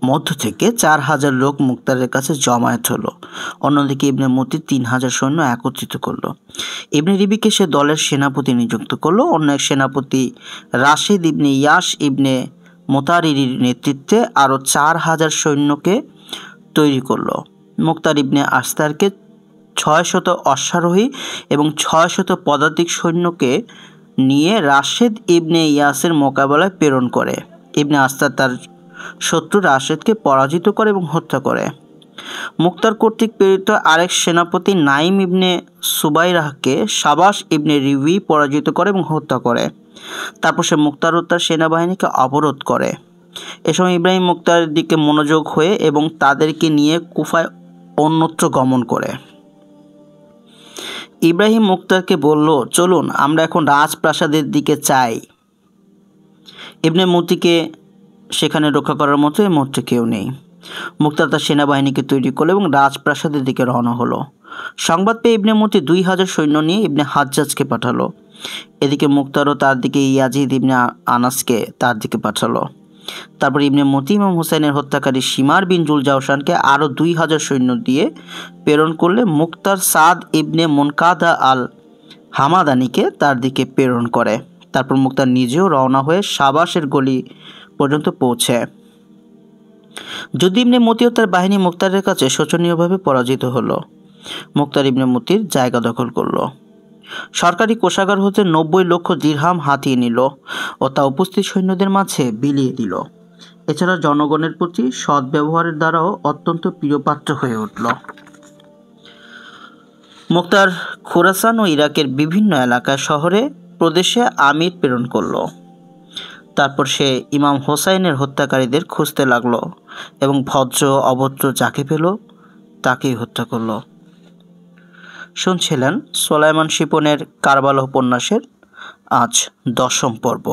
মধ্য থেকে 4000 লোক মুক্তারের কাছে জমায়েত হলো। অন্যদিকে ইবনে মতি 3000 সৈন্য একত্রিত করলো। ইবনে রিবিকে সে দলের সেনাপতি নিযুক্ত করলো। অন্য এক সেনাপতি রাশেদ ইবনে ইয়াস ইবনে মোতারিরির নেতৃত্বে আরও 4000 সৈন্যকে তৈরি করলো। মুক্তার ইবনে আস্তারকে 600 অশ্বারোহী এবং 600 পদাতিক সৈন্যকে নিয়ে রাশেদ ইবনে ইয়াসের মোকাবেলায় প্রেরণ করে। ইবনে আস্তার তার শত্রু রাশেদকে পরাজিত করে এবং হত্যা করে। মুক্তার কর্তৃক প্রেরিত আরেক সেনাপতি নাইম ইবনে সুবাইরাহকে শাবাশ ইবনে রিভি পরাজিত করে এবং হত্যা করে। তারপর সে মুক্তার ও তার সেনাবাহিনীকে অবরোধ করে। এ সময় ইব্রাহিম মুক্তারের দিকে মনোযোগ হয়ে এবং তাদেরকে নিয়ে কুফায় অন্যত্র গমন করে। ইব্রাহিম মুক্তারকে বলল, চলুন আমরা এখন রাজপ্রাসাদের দিকে চাই। ইবনে মতিকে সেখানে রক্ষা করার মতো এই মুহূর্তে কেউ নেই। মুক্তার তার সেনাবাহিনীকে তৈরি করলো এবং রাজপ্রাসাদের দিকে রওনা হলো। সংবাদ পেয়ে ইবনে মতি 2000 সৈন্য নিয়ে ইবনে হাজ্জাজকে পাঠালো। এদিকে মুক্তারও তার দিকে ইয়াজিদ ইবনে আনাসকে তার দিকে পাঠালো। তারপর ইবনে মতি ইমাম হুসাইনের হত্যাকারী শিমার বিন জুল জাওশানকে আরও 2000 সৈন্য দিয়ে প্রেরণ করলে মুক্তার সাদ ইবনে মুনকাদা আল হামাদানিকে তার দিকে প্রেরণ করে। তারপর মুক্তার নিজেও রওনা হয়ে শাবাশের গলি পর্যন্ত পৌঁছে। যদি ইবনে মতি ও তার বাহিনী মুক্তারের কাছে শোচনীয়ভাবে পরাজিত হলো। মুক্তার ইবনে মতির জায়গা দখল করলো। সরকারি কোষাগার হতে 90 লক্ষ দিরহাম হাতিয়ে নিল ও তা উপস্থিত সৈন্যদের মাঝে বিলিয়ে দিল। এছাড়া জনগণের প্রতি সৎ ব্যবহারের দ্বারাও অত্যন্ত প্রিয়পাত্র হয়ে উঠল। মুক্তার খোরাসান ও ইরাকের বিভিন্ন এলাকা শহরে প্রদেশে আমির প্রেরণ করল। তারপর সে ইমাম হোসাইনের হত্যাকারীদের খুঁজতে লাগলো এবং ভদ্র অভদ্র যাকে পেল তাকেই হত্যা করল। শুনছিলেন সোলাইমান শিপনের কারবালা উপন্যাসের আজ 10ম পর্ব।